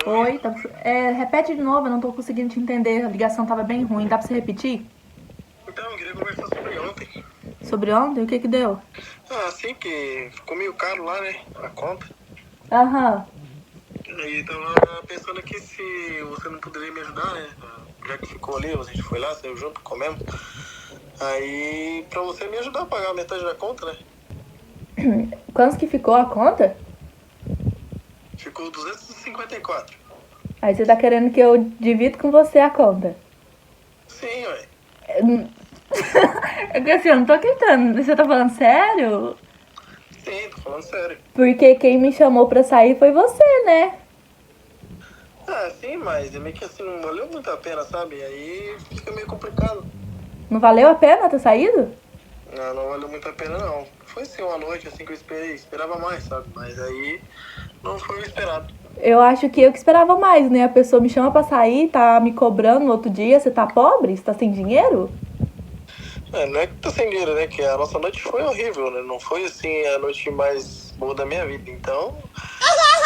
Oi, repete de novo, eu não tô conseguindo te entender. A ligação tava bem ruim. Dá pra você repetir? Então, eu queria conversar sobre ontem. Sobre ontem? O que que deu? Assim que ficou meio caro lá, né? A conta. Aham. E tava pensando aqui se você não poderia me ajudar, né? Já que ficou ali, a gente foi lá, saiu junto, comemos. Aí, pra você me ajudar a pagar a metade da conta, né? Quanto que ficou a conta? Ficou 254. Aí você tá querendo que eu divido com você a conta. Sim, ué. É que assim, eu não tô acreditando. Você tá falando sério? Sim, tô falando sério. Porque quem me chamou pra sair foi você, né? Ah, sim, mas é meio que assim, não valeu muito a pena, sabe? Aí fica meio complicado. Não valeu a pena ter saído? Não, não valeu muito a pena, não. Foi assim uma noite assim que eu esperava mais, sabe? Mas aí não foi o esperado. Eu acho que eu que esperava mais, né? A pessoa me chama pra sair, tá me cobrando no outro dia. Você tá pobre? Você tá sem dinheiro? É, não é que tá sem dinheiro, né? Que a nossa noite foi horrível, né? Não foi assim a noite mais boa da minha vida. Então,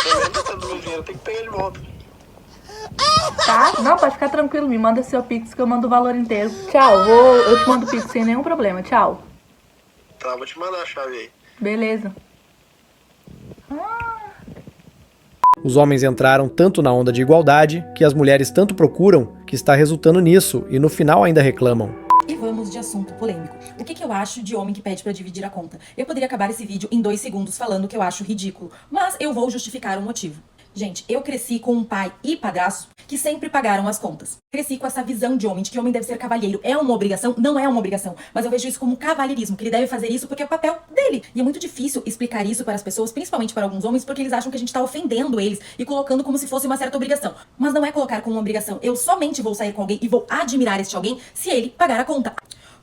pelo menos tá do meu dinheiro, tem que pegar de volta. Tá? Não, pode ficar tranquilo. Me manda seu Pix que eu mando o valor inteiro. Tchau. Eu te mando o Pix sem nenhum problema. Tchau. Tá, vou te mandar a chave aí. Beleza. Os homens entraram tanto na onda de igualdade que as mulheres tanto procuram que está resultando nisso e no final ainda reclamam. E vamos de assunto polêmico. O que eu acho de homem que pede pra dividir a conta? Eu poderia acabar esse vídeo em 2 segundos falando que eu acho ridículo, mas eu vou justificar o motivo. Gente, eu cresci com um pai e padrasto que sempre pagaram as contas. Cresci com essa visão de homem, de que homem deve ser cavalheiro. É uma obrigação? Não é uma obrigação. Mas eu vejo isso como cavalheirismo, que ele deve fazer isso porque é o papel dele. E é muito difícil explicar isso para as pessoas, principalmente para alguns homens, porque eles acham que a gente tá ofendendo eles e colocando como se fosse uma certa obrigação. Mas não é colocar como uma obrigação. Eu somente vou sair com alguém e vou admirar este alguém se ele pagar a conta.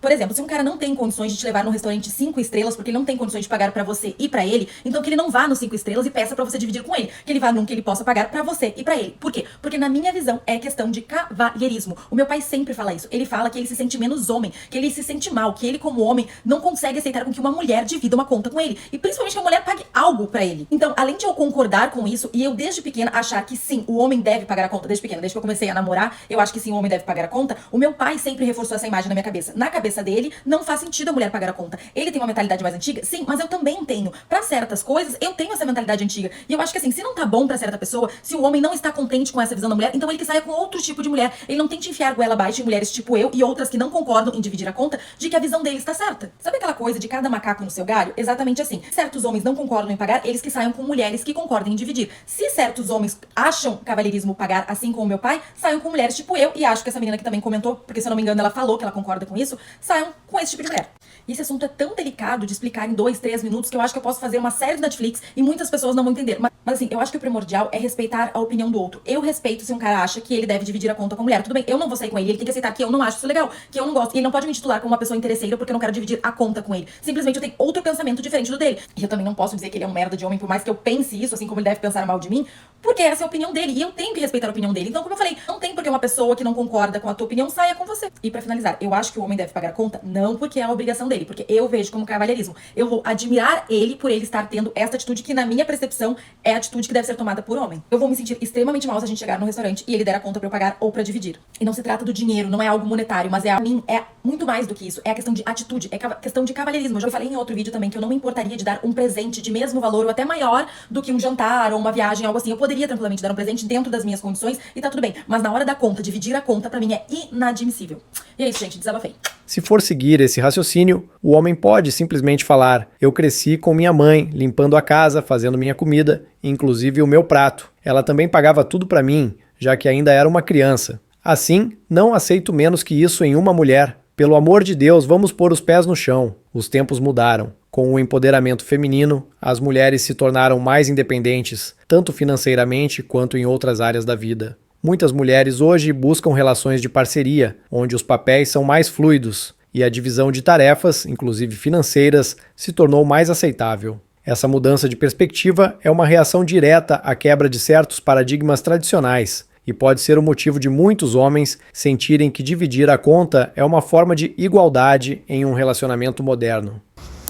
Por exemplo, se um cara não tem condições de te levar num restaurante 5 estrelas porque ele não tem condições de pagar pra você e pra ele, então que ele não vá no 5 estrelas e peça pra você dividir com ele. Que ele vá num que ele possa pagar pra você e pra ele. Por quê? Porque na minha visão é questão de cavalheirismo. O meu pai sempre fala isso. Ele fala que ele se sente menos homem, que ele se sente mal, que ele como homem não consegue aceitar com que uma mulher divida uma conta com ele. E principalmente que a mulher pague algo pra ele. Então, além de eu concordar com isso e eu desde pequena achar que sim, o homem deve pagar a conta desde pequena, desde que eu comecei a namorar, eu acho que sim, o homem deve pagar a conta, o meu pai sempre reforçou essa imagem na minha cabeça. Na cabeça dele, não faz sentido a mulher pagar a conta. Ele tem uma mentalidade mais antiga? Sim, mas eu também tenho. Pra certas coisas, eu tenho essa mentalidade antiga. E eu acho que assim, se não tá bom pra certa pessoa, se o homem não está contente com essa visão da mulher, então ele que saia com outro tipo de mulher. Ele não tente enfiar goela abaixo em mulheres tipo eu e outras que não concordam em dividir a conta de que a visão dele está certa. Sabe aquela coisa de cada macaco no seu galho? Exatamente assim. Certos homens não concordam em pagar, eles que saiam com mulheres que concordem em dividir. Se certos homens acham cavalheirismo pagar, assim como o meu pai, saiam com mulheres tipo eu, e acho que essa menina que também comentou, porque se eu não me engano ela falou que ela concorda com isso, saiam com esse tipo de mulher. E esse assunto é tão delicado de explicar em 2, 3 minutos que eu acho que eu posso fazer uma série de Netflix e muitas pessoas não vão entender. Mas assim, eu acho que o primordial é respeitar a opinião do outro. Eu respeito se um cara acha que ele deve dividir a conta com a mulher. Tudo bem, eu não vou sair com ele, ele tem que aceitar que eu não acho isso legal, que eu não gosto. E ele não pode me titular como uma pessoa interesseira porque eu não quero dividir a conta com ele. Simplesmente eu tenho outro pensamento diferente do dele. E eu também não posso dizer que ele é um merda de homem, por mais que eu pense isso, assim como ele deve pensar mal de mim, porque essa é a opinião dele. E eu tenho que respeitar a opinião dele. Então, como eu falei, não tem porque uma pessoa que não concorda com a tua opinião saia com você. E pra finalizar, eu acho que o homem deve pagar a conta não porque é a obrigação dele, porque eu vejo como cavalheirismo. Eu vou admirar ele por ele estar tendo esta atitude que, na minha percepção, é a atitude que deve ser tomada por homem. Eu vou me sentir extremamente mal se a gente chegar no restaurante e ele der a conta pra eu pagar ou pra dividir. E não se trata do dinheiro, não é algo monetário, mas a mim é muito mais do que isso. É a questão de atitude, é questão de cavalheirismo. Eu já falei em outro vídeo também que eu não me importaria de dar um presente de mesmo valor ou até maior do que um jantar ou uma viagem, algo assim. Eu poderia tranquilamente dar um presente dentro das minhas condições e tá tudo bem. Mas na hora da conta, dividir a conta, pra mim é inadmissível. E é isso, gente, desabafei. Se for seguir esse raciocínio, o homem pode simplesmente falar: eu cresci com minha mãe, limpando a casa, fazendo minha comida, inclusive o meu prato. Ela também pagava tudo pra mim, já que ainda era uma criança. Assim, não aceito menos que isso em uma mulher. Pelo amor de Deus, vamos pôr os pés no chão. Os tempos mudaram. Com o empoderamento feminino, as mulheres se tornaram mais independentes, tanto financeiramente quanto em outras áreas da vida. Muitas mulheres hoje buscam relações de parceria, onde os papéis são mais fluidos e a divisão de tarefas, inclusive financeiras, se tornou mais aceitável. Essa mudança de perspectiva é uma reação direta à quebra de certos paradigmas tradicionais e pode ser o motivo de muitos homens sentirem que dividir a conta é uma forma de igualdade em um relacionamento moderno.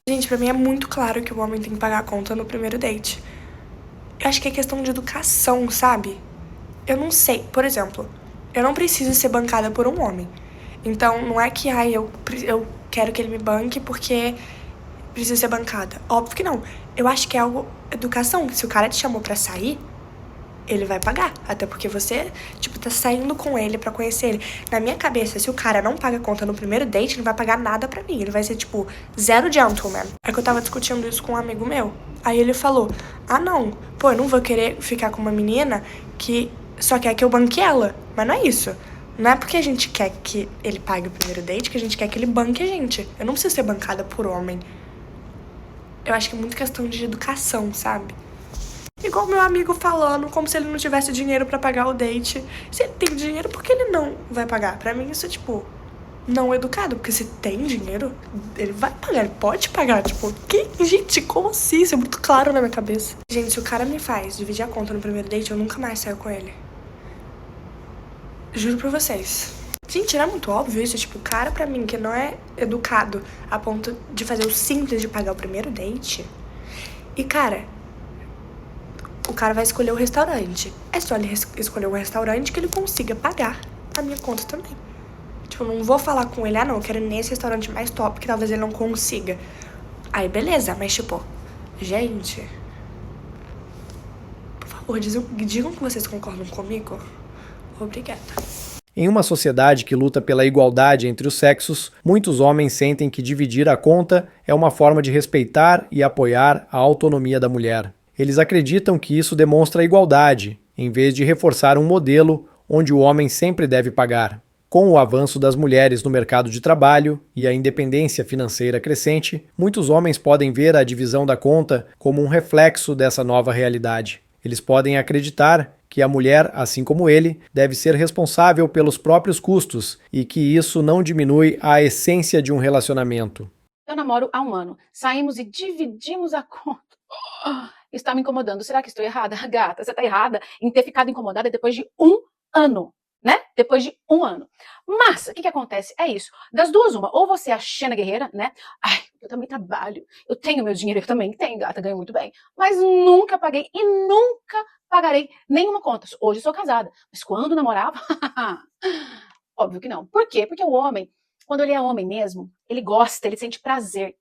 Gente, pra mim é muito claro que o homem tem que pagar a conta no primeiro date. Eu acho que é questão de educação, sabe? eu não sei, por exemplo, eu não preciso ser bancada por um homem. Então, não é que, eu quero que ele me banque porque preciso ser bancada. Óbvio que não. Eu acho que é algo educação. Se o cara te chamou pra sair, ele vai pagar. Até porque você, tá saindo com ele pra conhecer ele. Na minha cabeça, se o cara não paga conta no primeiro date, ele não vai pagar nada pra mim. Ele vai ser, zero gentleman. É que eu tava discutindo isso com um amigo meu. Aí ele falou, não, eu não vou querer ficar com uma menina que só quer que eu banque ela. Mas não é isso. Não é porque a gente quer que ele pague o primeiro date que a gente quer que ele banque a gente. Eu não preciso ser bancada por homem. Eu acho que é muito questão de educação, sabe? Igual meu amigo falando, como se ele não tivesse dinheiro pra pagar o date. Se ele tem dinheiro, por que ele não vai pagar? Pra mim isso é, não educado. Porque se tem dinheiro, ele vai pagar, ele pode pagar. Gente, como assim? Isso é muito claro na minha cabeça. Gente, se o cara me faz dividir a conta no primeiro date, eu nunca mais saio com ele. Juro pra vocês. Gente, não é muito óbvio isso? O cara pra mim que não é educado a ponto de fazer o simples de pagar o primeiro date. E, cara, o cara vai escolher o restaurante. É só ele escolher um restaurante que ele consiga pagar a minha conta também. Eu não vou falar com ele, não, eu quero ir nesse restaurante mais top, que talvez ele não consiga. Aí, beleza, mas gente, por favor, digam que vocês concordam comigo. Obrigada. Em uma sociedade que luta pela igualdade entre os sexos, muitos homens sentem que dividir a conta é uma forma de respeitar e apoiar a autonomia da mulher. Eles acreditam que isso demonstra igualdade, em vez de reforçar um modelo onde o homem sempre deve pagar. Com o avanço das mulheres no mercado de trabalho e a independência financeira crescente, muitos homens podem ver a divisão da conta como um reflexo dessa nova realidade. Eles podem acreditar que a mulher, assim como ele, deve ser responsável pelos próprios custos e que isso não diminui a essência de um relacionamento. Eu namoro há 1 ano. Saímos e dividimos a conta. Está me incomodando. Será que estou errada? Gata, você está errada em ter ficado incomodada depois de 1 ano. Né? Depois de 1 ano. Mas, o que acontece? É isso. Das duas, uma. Ou você é a Xena guerreira, né? Eu também trabalho. Eu tenho meu dinheiro. Eu também tenho, gata. Ganho muito bem. Mas nunca paguei e nunca pagarei nenhuma conta. Hoje sou casada. Mas quando namorava? Óbvio que não. Por quê? Porque o homem, quando ele é homem mesmo, ele gosta, ele sente prazer.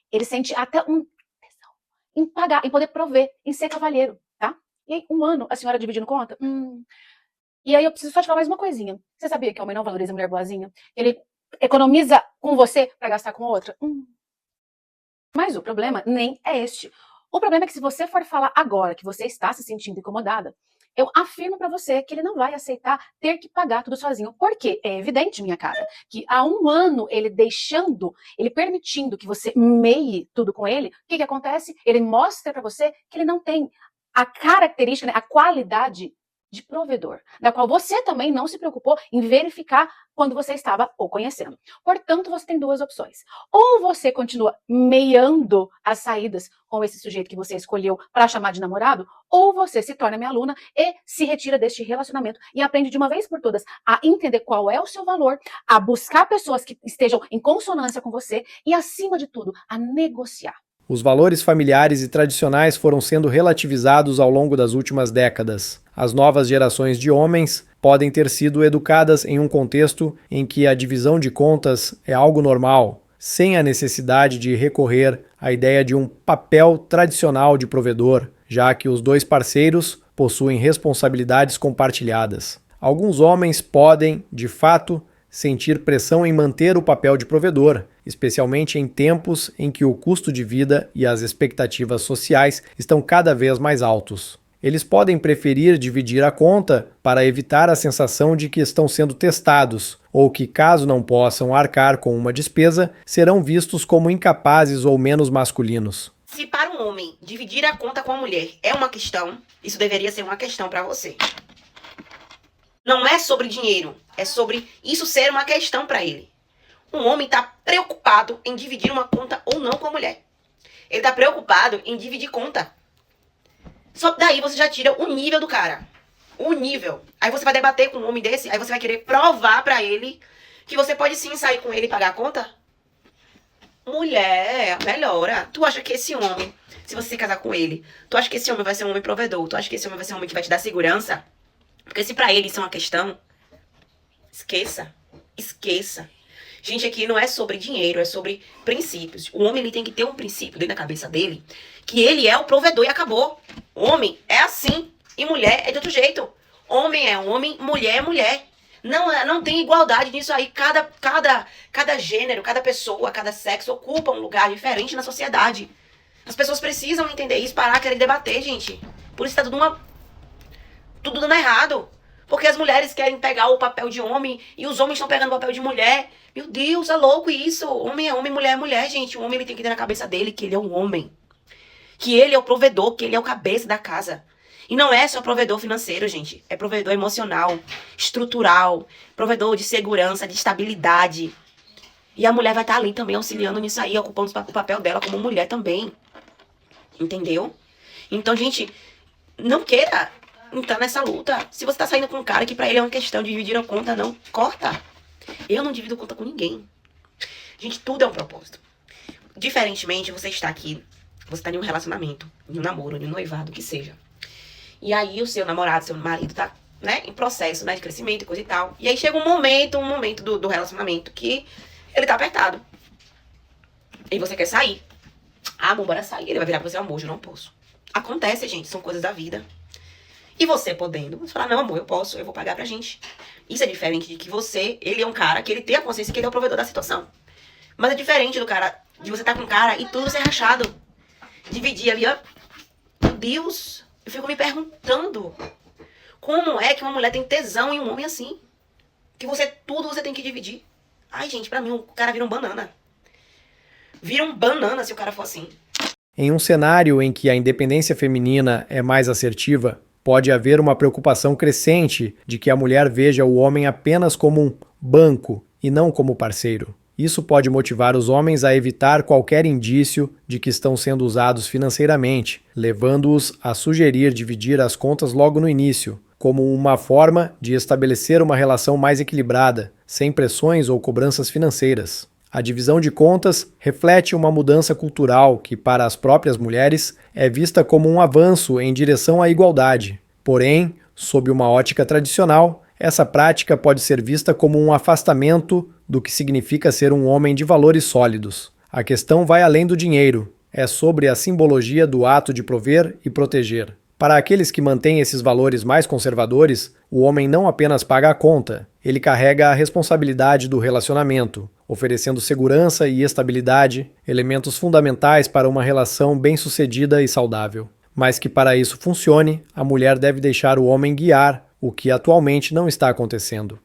Ele sente até um tesão em pagar, em poder prover, em ser cavalheiro, tá? E aí, 1 ano, a senhora dividindo conta? E aí eu preciso só te falar mais uma coisinha. Você sabia que o homem não valoriza a mulher boazinha? Ele economiza com você pra gastar com outra? Mas o problema nem é este. O problema é que se você for falar agora que você está se sentindo incomodada, eu afirmo pra você que ele não vai aceitar ter que pagar tudo sozinho. Porque é evidente, minha cara, que há 1 ano ele permitindo que você meie tudo com ele, o que acontece? Ele mostra pra você que ele não tem a característica, né, a qualidade de provedor, da qual você também não se preocupou em verificar quando você estava o conhecendo. Portanto, você tem 2 opções. Ou você continua meiando as saídas com esse sujeito que você escolheu para chamar de namorado, ou você se torna minha aluna e se retira deste relacionamento e aprende de uma vez por todas a entender qual é o seu valor, a buscar pessoas que estejam em consonância com você e, acima de tudo, a negociar. Os valores familiares e tradicionais foram sendo relativizados ao longo das últimas décadas. As novas gerações de homens podem ter sido educadas em um contexto em que a divisão de contas é algo normal, sem a necessidade de recorrer à ideia de um papel tradicional de provedor, já que os 2 parceiros possuem responsabilidades compartilhadas. Alguns homens podem, de fato, sentir pressão em manter o papel de provedor, especialmente em tempos em que o custo de vida e as expectativas sociais estão cada vez mais altos. Eles podem preferir dividir a conta para evitar a sensação de que estão sendo testados, ou que, caso não possam arcar com uma despesa, serão vistos como incapazes ou menos masculinos. Se para um homem dividir a conta com a mulher é uma questão, isso deveria ser uma questão para você. Não é sobre dinheiro, é sobre isso ser uma questão para ele. Um homem está preocupado em dividir uma conta ou não com a mulher. Ele está preocupado em dividir conta. Só daí você já tira o nível do cara. O nível. Aí você vai debater com um homem desse, aí você vai querer provar para ele que você pode sim sair com ele e pagar a conta? Mulher, melhora. Tu acha que esse homem, se você se casar com ele, tu acha que esse homem vai ser um homem provedor? Tu acha que esse homem vai ser um homem que vai te dar segurança? Porque se pra ele isso é uma questão, esqueça. Esqueça. Gente, aqui não é sobre dinheiro, é sobre princípios. O homem ele tem que ter um princípio dentro da cabeça dele, que ele é o provedor e acabou. Homem é assim e mulher é de outro jeito. Homem é homem, mulher é mulher. Não tem igualdade nisso aí. Cada gênero, cada pessoa, cada sexo ocupa um lugar diferente na sociedade. As pessoas precisam entender isso, parar de querer debater, gente. Por isso tá tudo dando errado. Porque as mulheres querem pegar o papel de homem e os homens estão pegando o papel de mulher. Meu Deus, é louco isso. Homem é homem, mulher é mulher, gente. O homem ele tem que ter na cabeça dele que ele é um homem. Que ele é o provedor, que ele é o cabeça da casa. E não é só provedor financeiro, gente. É provedor emocional, estrutural, provedor de segurança, de estabilidade. E a mulher vai estar ali também auxiliando nisso aí, ocupando o papel dela como mulher também. Entendeu? Então, gente, não queira entrar nessa luta. Se você tá saindo com um cara que pra ele é uma questão de dividir a conta, não, corta. Eu não divido conta com ninguém. Gente, tudo é um propósito. Diferentemente, você está aqui, você tá em um relacionamento, em um namoro, em um noivado, o que seja. E aí o seu namorado, seu marido tá, né, em processo, né, de crescimento e coisa e tal. E aí chega um momento do relacionamento que ele tá apertado. E você quer sair. Ah, amor, bora sair. Ele vai virar pra você, amor, eu não posso. Acontece, gente, são coisas da vida. E você podendo, você fala, não, amor, eu posso, eu vou pagar pra gente. Isso é diferente de que ele é um cara que ele tem a consciência que ele é o provedor da situação. Mas é diferente do cara, de você estar com um cara e tudo ser rachado. Dividir ali, ó. Meu Deus, eu fico me perguntando. Como é que uma mulher tem tesão em um homem assim? Que tudo você tem que dividir. Ai, gente, pra mim o cara vira um banana. Vira um banana se o cara for assim. Em um cenário em que a independência feminina é mais assertiva, pode haver uma preocupação crescente de que a mulher veja o homem apenas como um banco e não como parceiro. Isso pode motivar os homens a evitar qualquer indício de que estão sendo usados financeiramente, levando-os a sugerir dividir as contas logo no início, como uma forma de estabelecer uma relação mais equilibrada, sem pressões ou cobranças financeiras. A divisão de contas reflete uma mudança cultural que, para as próprias mulheres, é vista como um avanço em direção à igualdade. Porém, sob uma ótica tradicional, essa prática pode ser vista como um afastamento do que significa ser um homem de valores sólidos. A questão vai além do dinheiro, é sobre a simbologia do ato de prover e proteger. Para aqueles que mantêm esses valores mais conservadores, o homem não apenas paga a conta, ele carrega a responsabilidade do relacionamento, oferecendo segurança e estabilidade, elementos fundamentais para uma relação bem-sucedida e saudável. Mas que para isso funcione, a mulher deve deixar o homem guiar, o que atualmente não está acontecendo.